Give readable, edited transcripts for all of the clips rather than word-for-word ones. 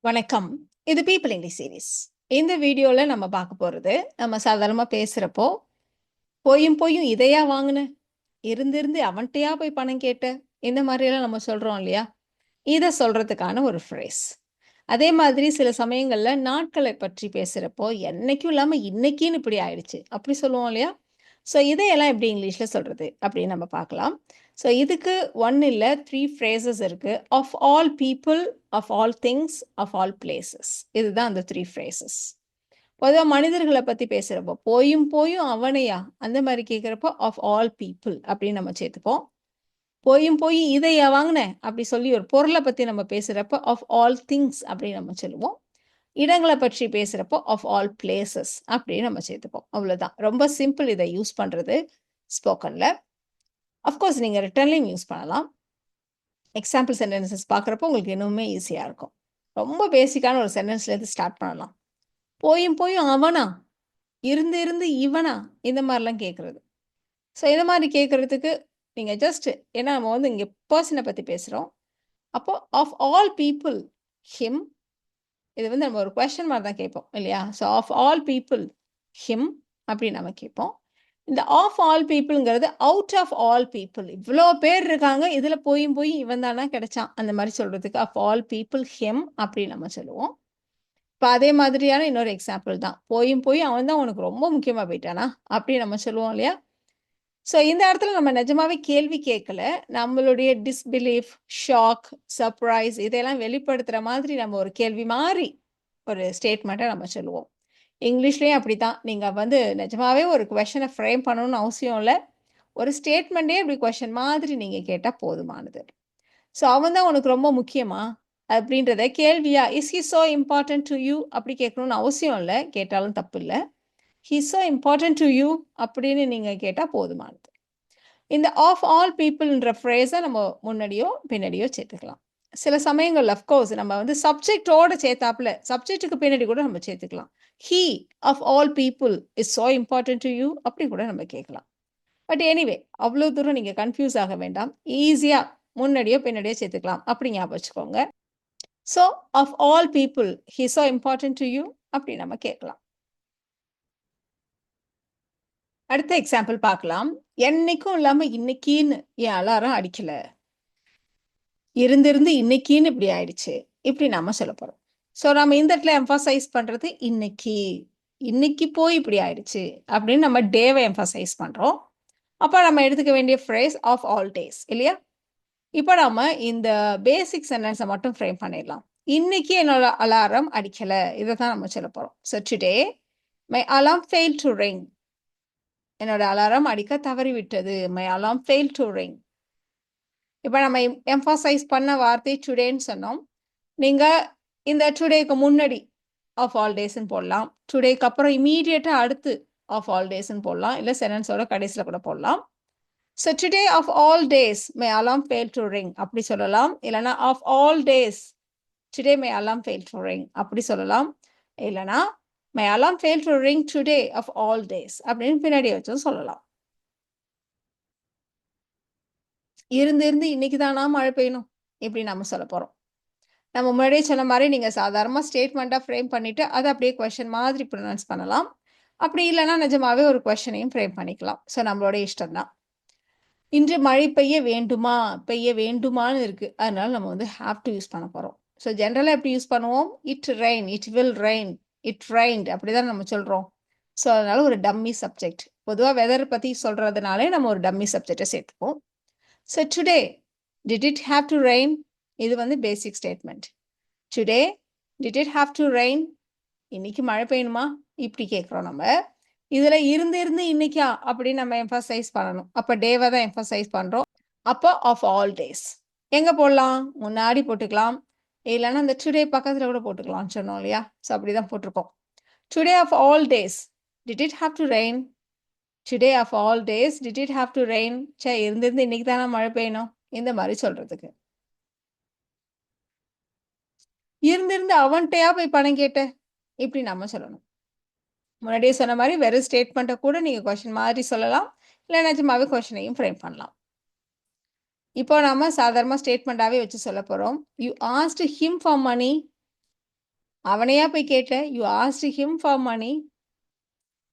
வணக்கம். இது people English series. இந்த வீடியோல நம்ம பார்க்க போறது, நம்ம சாதாரணமா பேசுறப்போ, "போயும் போயும் இதையா வாங்குன? இருந்திருந்து அவன்ட்டயா போய் பணம் கேட்ட?" இந்த மாரியெல்லாம் நம்ம சொல்றோம் இல்லையா? இத சொல்றதுக்கான ஒரு ஃப்ரேஸ். அதே மாதிரி சில சமயங்கள்ல நாட்களை பற்றி பேசுறப்போ, "என்னைக்கும் இல்லாம இன்னைக்கின்னு இப்படி ஆயிடுச்சு." அப்படி சொல்லுவோம் இல்லையா? ஸோ இதையெல்லாம் எப்படி இங்கிலீஷ்ல சொல்றது? அப்படின்னு நம்ம பார்க்கலாம். ஸோ இதுக்கு 1 இல்ல 3 ஃப்ரேசஸ் இருக்கு. Of all people, of all things, of all places. இதுதான் அந்த 3 ஃப்ரேசஸ். பொதுவா மனிதர்கள பத்தி பேசுறப்போ, "போயும் போயும் அவனையா?" அந்த மாரி கேட்கிறப்போ, ஆஃப் ஆல் பீப்பிள் அப்படின்னு நம்ம சேர்த்துப்போம். "போயும் போயும் இதையா வாங்குன?" அப்படி சொல்லி ஒரு பொருள பத்தி நம்ம பேசுறப்போ, ஆஃப் ஆல் திங்ஸ் அப்படின்னு நம்ம சொல்லுவோம். இடங்கள பற்றி பேசுறப்போ, ஆஃப் ஆல் பிளேஸஸ் அப்படின்னு நம்ம சேர்த்துப்போம். அவ்வளோதான். ரொம்ப சிம்பிள் இத யூஸ் பண்றது ஸ்போக்கன்ல. அஃப்கோர்ஸ் நீங்க ரிட்டன்லயும் யூஸ் பண்ணலாம். எக்ஸாம்பிள் சென்டென்சஸ் பார்க்குறப்போ உங்களுக்கு இன்னுமே ஈஸியா இருக்கும். ரொம்ப பேசிக்கான ஒரு சென்டென்ஸ்லேருந்து ஸ்டார்ட் பண்ணலாம். "போயும் போயும் அவனா? இருந்து இருந்து இவனா?" இந்த மாரிலாம் கேட்குறது. ஸோ இந்த மாரி கேட்குறதுக்கு நீங்க ஜஸ்ட் ஏன்னா நம்ம வந்து இங்க பெர்சன பத்தி பேசுறோம். அப்போ ஆஃப் ஆல் பீப்பிள், ஹிம் இது வந்து நம்ம ஒரு கொஸ்டின் மாரி தான் கேட்போம் இல்லையா? So of all people, him அப்படின்னு நம்ம கேட்போம். இந்த ஆஃப் ஆல் பீப்பிள்ங்கிறது அவுட் ஆஃப் ஆல் பீப்பிள். இவ்ளோ பேர் இருக்காங்க. இதுல போயும் போய் இவன் தானா கிடைச்சான். அந்த மாரி சொல்றதுக்கு ஆஃப் ஆல் பீப்பிள் ஹிம் அப்படின்னு நம்ம சொல்லுவோம். இப்ப அதே மாதிரியான இன்னொரு எக்ஸாம்பிள் தான். போயும் போயும் அவன் தான் உனக்கு ரொம்ப முக்கியமா போயிட்டானா? அப்படி நம்ம சொல்லுவோம் இல்லையா? ஸோ இந்த இடத்துல நம்ம நிஜமாவே கேள்வி கேட்கல. நம்மளுடைய டிஸ்பிலீஃப், ஷாக், சர்ப்ரைஸ் இதையெல்லாம் வெளிப்படுத்துற மாதிரி நம்ம ஒரு கேள்வி மாரி ஒரு ஸ்டேட்மெண்ட்ட நம்ம சொல்லுவோம். இங்கிலீஷ்லயும் அப்படித்தான். நீங்க வந்து நிஜமாவே ஒரு கொஸ்டின ஃப்ரேம் பண்ணணும்னு அவசியம் இல்ல. ஒரு ஸ்டேட்மெண்ட்டே இப்படி கொஸ்டின் மாதிரி நீங்க கேட்டா போதுமானது. ஸோ அவன் தான் உனக்கு ரொம்ப முக்கியமா? அப்படின்றத கேள்வியா, "is he so important to you?" அப்படி கேட்கணும்னு அவசியம் இல்ல. கேட்டாலும் தப்பில்ல. "He is so important to you?" அப்படின்னு நீங்க கேட்டா போதுமானது. இந்த ஆஃப் ஆல் பீப்பிள்ன்ற ஃப்ரேஸ நம்ம முன்னாடியோ, பின்னாடியோ சேர்த்துக்கலாம். சில சமயங்கள்ல அஃப்கோர்ஸ் நம்ம வந்து சப்ஜெக்ட்டோட சேர்த்தாப்ல, சப்ஜெக்ட்டுக்கு பின்னாடி கூட நம்ம சேர்த்துக்கலாம். "He of all people is so important to you?" அப்படி கூட நம்ம கேட்கலாம். பட் எனிவே, அவ்ளோ தூரம் நீங்க கன்ஃப்யூஸ் ஆக வேண்டாம். ஈஸியா முன்னாடியோ, பின்னாடியோ சேர்த்துக்கலாம். அப்படி ஞாபகம் வச்சுக்கோங்க. So, of all people he is so important to you? அப்படி நம்ம கேட்கலாம். அடுத்த எக்ஸாம்பிள் பார்க்கலாம். என்னைக்கும் இல்லாம இன்னைக்கின்னு என் அலாரம் அடிக்கல. இருந்திருந்து இன்னைக்கின்னு இப்படி ஆயிடுச்சு. இப்படி நாம சொல்லப் போறோம். ஸோ, நம்ம இந்த இடத்துல எம்ஃபசைஸ் பண்றது இன்னைக்கு. இன்னைக்கு போய் இப்படி ஆயிடுச்சு அப்படின்னு நம்ம டேவ எம்ஃபசைஸ் பண்றோம். அப்ப நம்ம எடுத்துக்க வேண்டிய ஃப்ரேஸ் ஆஃப் ஆல் டேஸ் இல்லையா? இப்ப நாம இந்த பேசிக் சென்டென்ஸ மட்டும் ஃப்ரேம் பண்ணிடலாம். இன்னைக்கு என்னோட அலாரம் அடிக்கல. இத தான் நம்ம சொல்லப் போறோம். So today my alarm failed to ring. என்னோட அலாரம் அடிக்க தவறிவிட்டது. My alarm failed to ring. இப்ப நம்ம எம்ஃபசைஸ் பண்ண வார்த்தை டுடேன்னு சொன்னோம். நீங்க இந்த டுடேக்கு முன்னாடி ஆஃப் ஆல் டேஸ்ன்னு போடலாம். டுடேக்கு அப்புறம் இம்மீடியட்டா அடுத்து ஆஃப் ஆல் டேஸ்ன்னு போடலாம். இல்ல சென்டென்ஸோட கடைசில கூட போடலாம். So today of all days my alarm fail to ring அப்படி சொல்லலாம். இல்லைனா of all days today my alarm fail to ring அப்படி சொல்லலாம். இல்லைனா my alarm fail to ring today of all days அப்படின்னு பின்னாடி வச்சும் சொல்லலாம். இருந்து இருந்து இன்னைக்கு தானா மழை பெய்யணும் இப்படி நம்ம சொல்ல போறோம். நம்ம முன்னாடியே சொன்ன மாதிரி நீங்க சாதாரணமா ஸ்டேட்மெண்ட்டா ஃப்ரேம் பண்ணிட்டு அதை அப்படியே கொஸ்டின் மாதிரி ப்ரொனவுன்ஸ் பண்ணலாம். அப்படி இல்லைன்னா நிஜமாவே ஒரு கொஸ்டினையும் ஃப்ரேம் பண்ணிக்கலாம். ஸோ நம்மளோட இஷ்டம் தான். இன்று மழை பெய்ய வேண்டுமா? பெய்ய வேண்டுமான்னு இருக்கு. அதனால நம்ம வந்து ஹேவ் டு யூஸ் பண்ண போறோம். ஸோ ஜெனரலா எப்படி யூஸ் பண்ணுவோம்? It rain, it will rain, it rained அப்படிதான் நம்ம சொல்றோம். ஸோ அதனால ஒரு டம்மி சப்ஜெக்ட். பொதுவா வெதர் பத்தி சொல்றதுனாலே நம்ம ஒரு டம்மி சப்ஜெக்ட்டை சேர்த்துப்போம். So today did it have to rain? இது வந்து basic statement. Today did it have to rain? இன்னைக்கு மழை பெய்யணுமா? இப்படி கேட்குறோம் நம்ம. இதுல இருந்து இருந்து இன்னைக்கா அப்படின்னு நம்ம எம்ஃபசைஸ் பண்ணணும். அப்ப டேவை தான் எம்ஃபசைஸ் பண்றோம். அப்போ ஆஃப் ஆல் டேஸ். எங்க போடலாம்? முன்னாடி போட்டுக்கலாம். இல்லைன்னா அந்த டுடே பக்கத்துல கூட போட்டுக்கலாம்னு சொன்னோம் இல்லையா? ஸோ அப்படிதான் போட்டிருக்கோம். Today of all days did it have to rain? Today of all days did it have to rain? சே இருந்திருந்து இன்னைக்கு தானே மழை பெய்யணும். இந்த மாதிரி சொல்றதுக்கு. இருந்திருந்து அவன்கிட்டயா போய் பணம் கேட்ட? இப்படி நம்ம சொல்லணும். முன்னாடியே சொன்ன மாதிரி வெறும் ஸ்டேட்மெண்ட்டை கூட நீங்க கொஸ்டின் மாதிரி சொல்லலாம். இல்லை நிஜமாவே கொஸ்டினையும் ஃப்ரேம் பண்ணலாம். இப்போ நாம சாதாரணமா ஸ்டேட்மெண்ட்டாவே வச்சு சொல்ல போறோம். You asked him for money. அவனையா போய் கேட்ட? You asked him for money.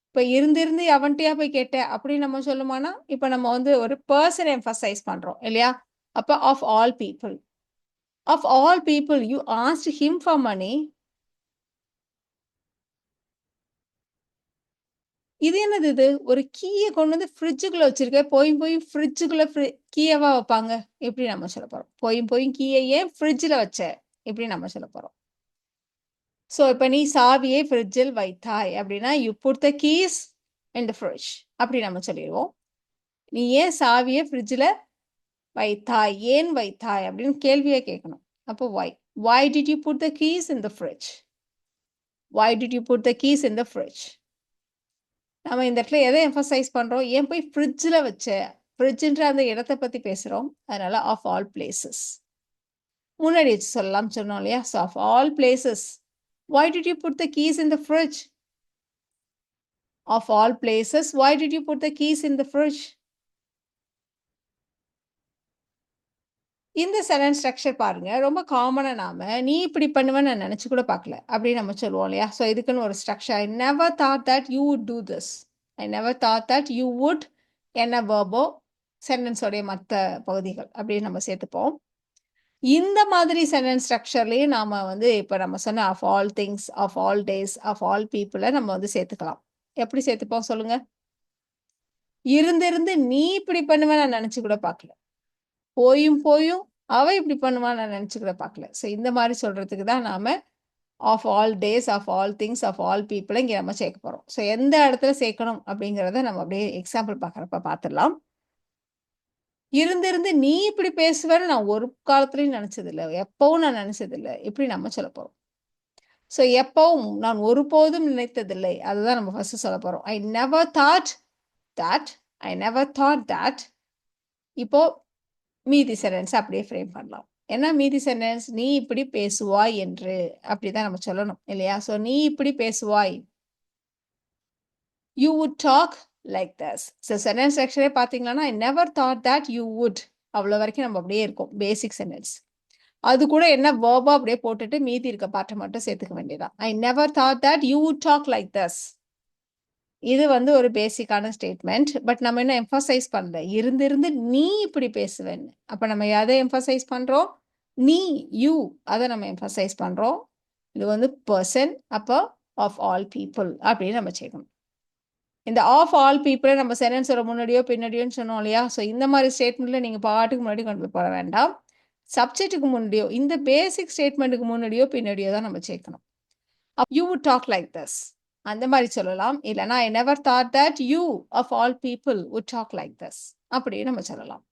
இப்ப இருந்து அவன்ட்டயா போய் கேட்ட? அப்படின்னு நம்ம சொல்லுமானா? இப்ப நம்ம வந்து ஒரு பெர்சன் எம்பசைஸ் பண்றோம் இல்லையா? அப்ப of all people. Of all people you asked him for money. இது என்னது இது? ஒரு கீய கொண்டு வந்து ஃப்ரிட்ஜுக்குள்ள வச்சிருக்க. போய் ஃப்ரிட்ஜுக்குள்ள கீயவா வைப்பாங்க? எப்படி நம்ம சொல்லப் போறோம்? போய் கீய ஏன் ஃப்ரிட்ஜ்ல வச்ச? எப்படி நம்ம சொல்லப் போறோம்? சோ, இப்ப நீ சாவியை ஃப்ரிட்ஜில் வைத்தாய் அப்படின்னா, you put the keys in the fridge. அப்படி நம்ம சொல்லிருவோம். நீ ஏன் சாவிய ஃப்ரிட்ஜ்ல வைத்தாய்? ஏன் வைத்தாய்? அப்படின்னு கேள்வியா கேட்கணும். அப்போ why? Why did you put the keys in the fridge? Why did you put the keys in the fridge? நம்ம இந்த இடத்துல எதை எம்பசைஸ் பண்றோம்? ஏன் போய் ஃப்ரிட்ஜ்ல வச்ச? ஃப்ரிட்ஜ்ன்ற அந்த இடத்த பத்தி பேசுறோம். அதனால ஆஃப் ஆல் பிளேசஸ். முன்னாடி வச்சு சொல்லலாம்னு சொன்னோம் இல்லையா? So of all places. Why did you put the keys in the fridge? Of all places, why did you put the keys in the fridge? இந்த சென்டென்ஸ் ஸ்ட்ரக்சர் பாருங்க. ரொம்ப காமனா நாம, நீ இப்படி பண்ணுவேன்னு நான் நெனச்சு கூட பார்க்கல. அப்படின்னு நம்ம சொல்லுவோம் இல்லையா? ஸோ இதுக்குன்னு ஒரு structure. I never thought that you would do this. I never thought that you would என்ன வெர்போ சென்டென்ஸ் உடைய மத்த பகுதிகள் அப்படின்னு நம்ம சேர்த்துப்போம். இந்த மாதிரி சென்டென்ஸ் ஸ்ட்ரக்சர்லயே நாம வந்து இப்ப நம்ம சொன்ன of all things, of all days, of all பீப்பிள நம்ம வந்து சேர்த்துக்கலாம். எப்படி சேர்த்துப்போம் சொல்லுங்க? இருந்து நீ இப்படி பண்ணுவேன்னு நான் நெனச்சு கூட பார்க்கல. போயும் அவ இப்படி பண்ணுவான்னு நான் நெனச்சு கூட பார்க்கல. ஸோ இந்த மாரி சொல்றதுக்கு தான் நாம of all days, of all things, of all பீப்பிள இங்க நம்ம சேர்க்க போறோம். ஸோ எந்த இடத்துல சேர்க்கணும் அப்படிங்கிறத நம்ம அப்படியே எக்ஸாம்பிள் பார்க்குறப்ப பார்த்துடலாம். இருந்து நீ இப்படி பேசுவேன்னு நான் ஒரு காலத்துலயும் நெனச்சதில்ல. எப்பவும் நான் நெனச்சதில்ல. இப்படி நம்ம சொல்லப் போறோம். ஸோ எப்பவும் நான் ஒருபோதும் நினைத்ததில்லை. அதுதான் நம்ம ஃபர்ஸ்ட் சொல்லப் போறோம். ஐ never thought that. I never thought that. இப்போ மீதி சென்டென்ஸ் அப்படியே ஃப்ரேம் பண்ணலாம். ஏன்னா மீதி சென்டென்ஸ் நீ இப்படி பேசுவாய் என்று அப்படிதான் நம்ம சொல்லணும் இல்லையா? ஸோ நீ இப்படி பேசுவாய். You would talk like this. So sentence ஸ்ட்ரக்சரே பார்த்தீங்கன்னா, I never thought that you would. அவ்வளோ வரைக்கும் நம்ம அப்படியே இருக்கும். Basic sentence. அது கூட என்ன வெர்பா அப்படியே போட்டுட்டு மீதி இருக்க பார்ட்ட மட்டும் சேர்த்துக்க வேண்டியதான். I never thought that you would talk like this. இது வந்து ஒரு பேசிக்கான ஸ்டேட்மெண்ட். பட் நம்ம இன்னும் எம்பசைஸ் பண்ணல. இருந்து நீ இப்படி பேசுவேன்னு. அப்ப நம்ம எதை எம்பசைஸ் பண்றோம்? நீ, யூ அத நம்ம எம்பசைஸ் பண்றோம். இது வந்து பெர்சன். அப்போ ஆஃப் ஆல் பீப்பிள் அப்படின்னு நம்ம சேர்க்கணும். இந்த ஆஃப் ஆல் பீப்பிள நம்ம சென்டென்ஸோட முன்னாடியோ பின்னாடியோன்னு சொன்னோம் இல்லையா? ஸோ இந்த மாதிரி ஸ்டேட்மெண்ட்ல நீங்க பாட்டுக்கு முன்னாடி கொண்டு போய் போட வேண்டாம். சப்ஜெக்ட்டுக்கு முன்னாடியோ, இந்த பேசிக் ஸ்டேட்மெண்ட்டுக்கு முன்னாடியோ பின்னாடியோ தான் நம்ம சேர்க்கணும். You would talk like this. அந்த மாதிரி சொல்லலாம். இல்லைன்னா I never thought that you of all people would talk like this. அப்படியே நம்ம சொல்லலாம்.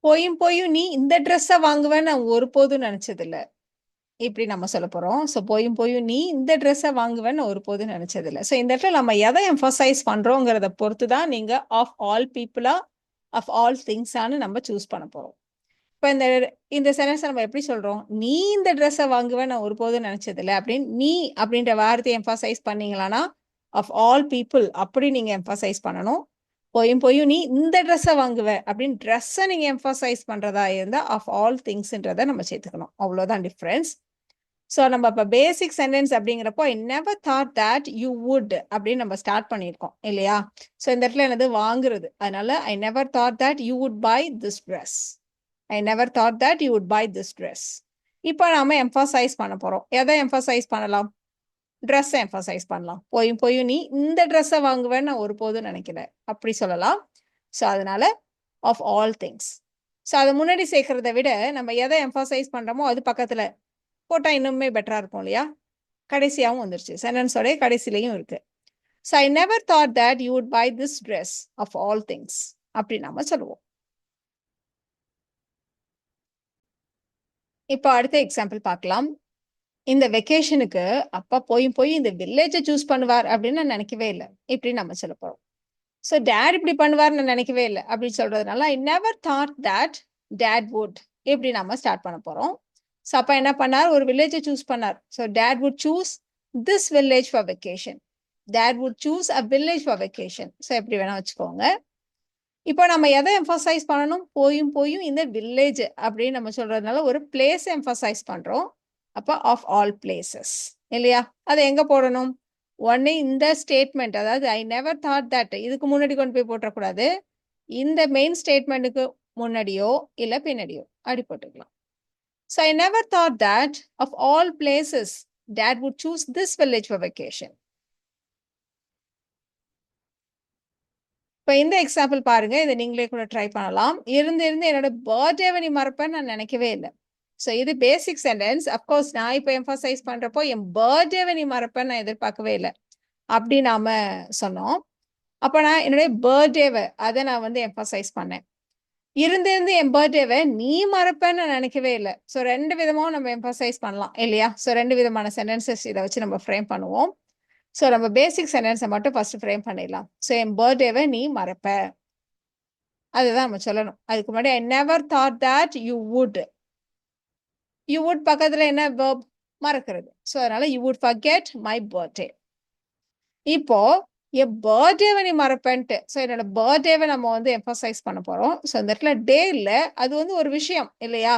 போயும் நீ இந்த ட்ரெஸ்ஸ வாங்குவேன்னு நான் ஒருபோதும் நினைச்சதில்ல. இப்படி நம்ம சொல்லப் போறோம். ஸோ போயும் நீ இந்த ட்ரெஸ்ஸ வாங்குவேன்னு ஒருபோதும் நினைச்சதில்ல. ஸோ இந்த இடத்துல நம்ம எதை எம்பசைஸ் பண்றோங்கிறத பொறுத்து தான் நீங்க ஆஃப் ஆல் பீப்புளா, ஆஃப் ஆல் திங்ஸான்னு நம்ம சூஸ் பண்ண போறோம். இப்ப இந்த சென்டென்ஸ நம்ம எப்படி சொல்றோம்? நீ இந்த ட்ரெஸ்ஸ வாங்குவேன்னு நான் ஒருபோதும் நினைச்சதில்ல அப்படின்னு நீ அப்படின்ற வார்த்தையை எம்பசைஸ் பண்ணீங்களான்னா, ஆஃப் ஆல் பீப்புள் அப்படி நீங்க எம்பசைஸ் பண்ணணும். போயும் நீ இந்த ட்ரெஸ்ஸ வாங்குவ அப்படின்னு ட்ரெஸ்ஸ நீங்க எம்பசைஸ் பண்றதா இருந்தா ஆஃப் ஆல் திங்ஸ்ன்றத நம்ம சேர்த்துக்கணும். அவ்வளவுதான் டிஃபரன்ஸ். ஸோ நம்ம இப்ப பேசிக் சென்டென்ஸ் அப்படிங்கிறப்போ ஐ never thought that you would அப்படின்னு நம்ம ஸ்டார்ட் பண்ணியிருக்கோம் இல்லையா? ஸோ இந்த இடத்துல என்னது வாங்குறது. அதனால I never thought that you would buy this dress. I never thought that you would buy this dress. இப்போ நாம எம்பசைஸ் பண்ண போறோம். எதை எம்பசைஸ் பண்ணலாம்? ட்ரெஸ் எம்பசைஸ் பண்ணலாம். போயும் நீ இந்த ட்ரெஸ்ஸை வாங்குவேன்னு நான் ஒருபோதும் நினைக்கல. அப்படி சொல்லலாம். ஸோ அதனால ஆஃப் ஆல் திங்ஸ். ஸோ அதை முன்னாடி சேர்க்கறத விட நம்ம எதை எம்பசைஸ் பண்றோமோ அது பக்கத்துல போட்டா இன்னுமே பெட்டரா இருக்கும் இல்லையா? கடைசியாவும் வந்துருச்சு. சென்டென்ஸோட கடைசிலையும் இருக்கு. So I never thought that you would buy this dress of all things. அப்படி நாம சொல்லுவோம். இப்போ அடுத்த எக்ஸாம்பிள் பார்க்கலாம். இந்த வெக்கேஷனுக்கு அப்பா போய் இந்த வில்லேஜ சூஸ் பண்ணுவார் அப்படின்னு நான் நினைக்கவே இல்ல. இப்படி நம்ம சொல்ல போறோம். ஸோ டாட் இப்படி பண்ணுவார் நான் நினைக்கவே இல்ல அப்படின்னு சொல்றதுனால ஐ never thought that dot would இப்படி நம்ம ஸ்டார்ட் பண்ண போறோம். ஸோ அப்பா என்ன பண்ணார்? ஒரு வில்லேஜ சூஸ் பண்ணார். So dot would choose this village for vacation. Dot would choose a village for vacation. So எப்படி வேணா வச்சுக்கோங்க. இப்போ நம்ம எதை எம்பசைஸ் பண்ணணும்? போயும் போயும் இந்த வில்லேஜ் அப்படின்னு நம்ம சொல்றதுனால ஒரு பிளேஸ் எம்பசைஸ் பண்றோம். அப்ப ஆஃப் ஆல் பிளேசஸ் இல்லையா? அதை எங்க போடணும்? ஒண்ணு இந்த ஸ்டேட்மெண்ட், அதாவது ஐ நெவர் தாட் தட் இதுக்கு முன்னாடி கொண்டு போய் போட்டுறக்கூடாது. இந்த மெயின் ஸ்டேட்மெண்ட்டுக்கு முன்னாடியோ இல்ல பின்னாடியோ அப்படி போட்டுக்கலாம். So I never thought that of all places dad would choose this village for vacation. இப்போ இந்த எக்ஸாம்பிள் பாருங்க, இதை நீங்களே கூட ட்ரை பண்ணலாம். இருந்து என்னோட பர்த்டேவை நீ மறப்பேன்னு நான் நினைக்கவே இல்லை. ஸோ இது பேசிக் சென்டென்ஸ். அஃப்கோர்ஸ் நான் இப்போ எம்பசைஸ் பண்றப்போ என் பர்த்டேவை நீ மறப்பேன்னு நான் எதிர்பார்க்கவே இல்லை. அப்படி நாம சொன்னோம். அப்போ நான் என்னுடைய பர்த்டேவை அதை நான் வந்து எம்பசைஸ் பண்ணேன். இருந்து என் பர்த்டேவை நீ மறப்பேன்னு நான் நினைக்கவே இல்லை. ஸோ ரெண்டு விதமாவும் நம்ம எம்பசைஸ் பண்ணலாம் இல்லையா? ஸோ ரெண்டு விதமான சென்டென்சஸ் இதை வச்சு நம்ம ஃப்ரேம் பண்ணுவோம். ஸோ நம்ம பேசிக் சென்டென்ஸை மட்டும் ஃபர்ஸ்ட் ஃப்ரேம் பண்ணிடலாம். ஸோ என் பர்த்டேவை நீ மறப்ப, அதுதான் நம்ம சொல்லணும். அதுக்கு முன்னாடி ஐ never thought that you would. You would பக்கத்துல என்ன வெர்ப்? மறக்கிறது. ஸோ அதனால you would forget my birthday. இப்போ என் பர்த்டேவை நீ மறப்பேன்ட்டு, ஸோ என்னோட பர்த்டேவை நம்ம வந்து எம்பசைஸ் பண்ண போறோம். ஸோ இந்த இடத்துல டே இல்லை, அது வந்து ஒரு விஷயம் இல்லையா?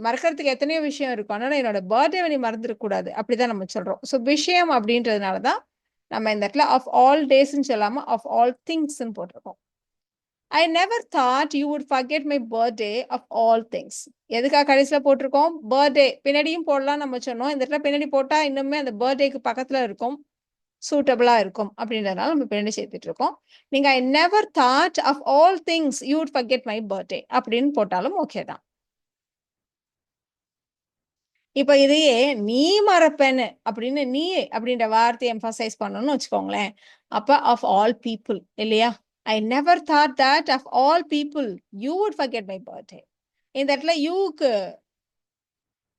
மறக்கிறதுக்கு எத்தனையோ விஷயம் இருக்கும். அதனால என்னோட பர்த்டேவை நீ மறந்துடக்கூடாது அப்படிதான் நம்ம சொல்றோம். ஸோ விஷயம் அப்படின்றதுனால தான் நம்ம இந்த இடத்துல ஆஃப் ஆல் டேஸ்ன்னு சொல்லாம ஆஃப் ஆல் திங்ஸ்ன்னு போட்டிருக்கோம். I never thought you would forget my birthday of all things. எதுக்காக கடைசியில் போட்டிருக்கோம்? பர்த்டே பின்னாடியும் போடலாம் நம்ம சொன்னோம். இந்த இடத்துல பின்னாடி போட்டா இன்னுமே அந்த பர்த்டேக்கு பக்கத்துல இருக்கும், சூட்டபிளா இருக்கும் அப்படின்றதுனால நம்ம பின்னாடி சேர்த்துட்டு இருக்கோம். நீங்க I never thought of all things you would forget my birthday அப்படின்னு போட்டாலும் ஓகே தான். இப்ப இதையே நீ மறப்பேன்னு அப்படின்னு நீ அப்படின்ற வார்த்தையை எம்பசைஸ் பண்ணணும்னு வச்சுக்கோங்களேன். அப்ப ஆஃப் ஆல் பீப்புள் இல்லையா? I never thought that of all people you would forget my birthday. இந்த இடத்துல யூக்கு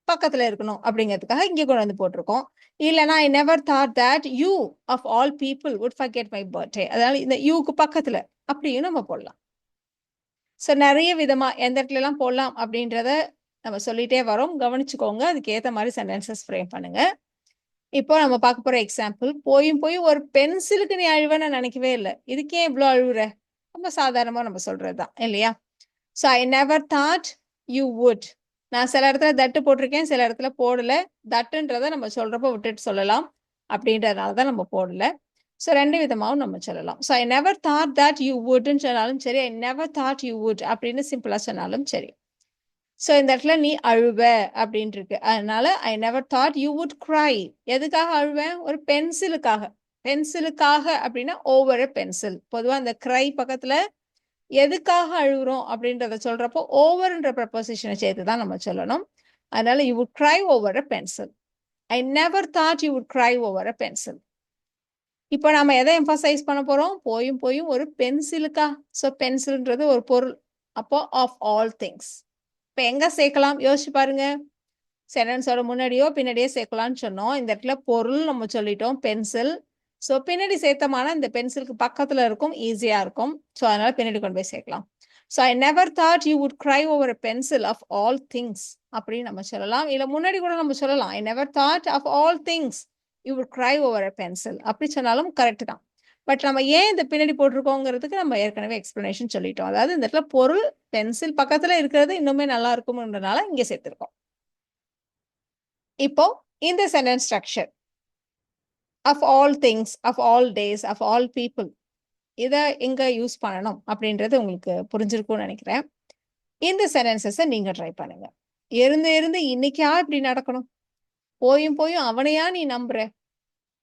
பக்கத்துல இருக்கணும் அப்படிங்கிறதுக்காக இங்கே கொண்டு வந்து போட்டிருக்கோம். இல்லைன்னா I never thought that you of all people would forget my birthday. அதனால இந்த யூக்கு பக்கத்துல அப்படியும் நம்ம போடலாம். ஸோ நிறைய விதமா எந்த இடத்துல எல்லாம் போடலாம் அப்படின்றத நம்ம சொல்லிட்டே வரோம். கவனிச்சுக்கோங்க. அதுக்கு ஏற்ற மாதிரி சென்டென்சஸ் ஃப்ரேம் பண்ணுங்க. இப்போ நம்ம பார்க்க போற எக்ஸாம்பிள், போய் ஒரு பென்சிலுக்கு நீ அழுவேன்னு நினைக்கவே இல்லை. இதுக்கே இவ்வளோ அழுவுற? ரொம்ப சாதாரணமா நம்ம சொல்றதுதான் இல்லையா? So I never thought you would. நான் சில இடத்துல தட்டு போட்டிருக்கேன், சில இடத்துல போடல. தட்டுன்றதை நம்ம சொல்றப்போ விட்டுட்டு சொல்லலாம் அப்படின்றதுனால தான் நம்ம போடல. ஸோ ரெண்டு விதமாகவும் நம்ம சொல்லலாம். So I never thought that you வுட்ன்னு சொன்னாலும் சரி, I never thought you would அப்படின்னு சிம்பிளா சொன்னாலும் சரி. ஸோ இந்த இடத்துல நீ அழுவ அப்படின்ட்டு இருக்கு. அதனால I never thought you would cry. எதுக்காக அழுவேன்? ஒரு பென்சிலுக்காக. பென்சிலுக்காக அப்படின்னா ஓவர் எ பென்சில். பொதுவாக அந்த கிரை பக்கத்துல எதுக்காக அழுகுறோம் அப்படின்றத சொல்றப்போ ஓவர்ன்ற ப்ரப்போசிஷனை சேர்த்து தான் நம்ம சொல்லணும். அதனால you would cry over a pencil. I never thought you would cry over a pencil. இப்போ நம்ம எதை எம்பசைஸ் பண்ண போறோம்? போயும் ஒரு பென்சிலுக்கா. ஸோ பென்சில்ன்றது ஒரு பொருள். அப்போ ஆஃப் ஆல் திங்ஸ். இப்போ எங்க சேர்க்கலாம் யோசிச்சு பாருங்க. சென்டென்ஸோட முன்னாடியோ பின்னாடியோ சேர்க்கலாம்னு சொன்னோம். இந்த இடத்துல பொருள் நம்ம சொல்லிட்டோம், பென்சில். ஸோ பின்னாடி சேர்த்தமான இந்த பென்சிலுக்கு பக்கத்துல இருக்கும், ஈஸியா இருக்கும். ஸோ அதனால பின்னாடி கொண்டு போய் சேர்க்கலாம். So I never thought you would cry over a pencil of all things அப்படின்னு நம்ம சொல்லலாம். இல்லை முன்னாடி கூட நம்ம சொல்லலாம், I never thought of all things you would cry over a pencil அப்படி சொன்னாலும் கரெக்ட் தான். பட் நம்ம ஏன் இந்த பின்னாடி போட்டிருக்கோங்கிறதுக்கு நம்ம ஏற்கனவே எக்ஸ்பிளனேஷன் சொல்லிட்டோம். அதாவது இந்த இடத்துல பொருள் பென்சில் பக்கத்துல இருக்கிறது இன்னுமே நல்லா இருக்கும்ன்றனால இங்கே சேர்த்திருக்கோம். இப்போ இந்த sentence structure of all things, of all days, of all people இதை எங்க யூஸ் பண்ணணும் அப்படின்றது உங்களுக்கு புரிஞ்சிருக்கும்னு நினைக்கிறேன். இந்த சென்டென்சஸை நீங்க ட்ரை பண்ணுங்க. இருந்து இன்னைக்கா இப்படி நடக்கணும்? போயும் அவனையா நீ நம்புற?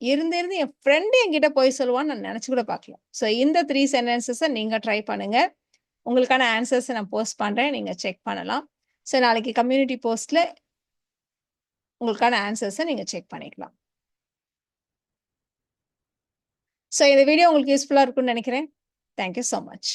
இருந்து என் ஃப்ரெண்டு என்கிட்ட போய் சொல்லுவான்னு நான் நினைச்சு கூட பார்க்கலாம். ஸோ இந்த 3 சென்டென்சஸை நீங்க ட்ரை பண்ணுங்க. உங்களுக்கான ஆன்சர்ஸை நான் போஸ்ட் பண்றேன், நீங்க செக் பண்ணலாம். ஸோ நாளைக்கு கம்யூனிட்டி போஸ்ட்ல உங்களுக்கான ஆன்சர்ஸை நீங்க செக் பண்ணிக்கலாம். ஸோ இந்த வீடியோ உங்களுக்கு யூஸ்ஃபுல்லா இருக்கும்னு நினைக்கிறேன். Thank you so much.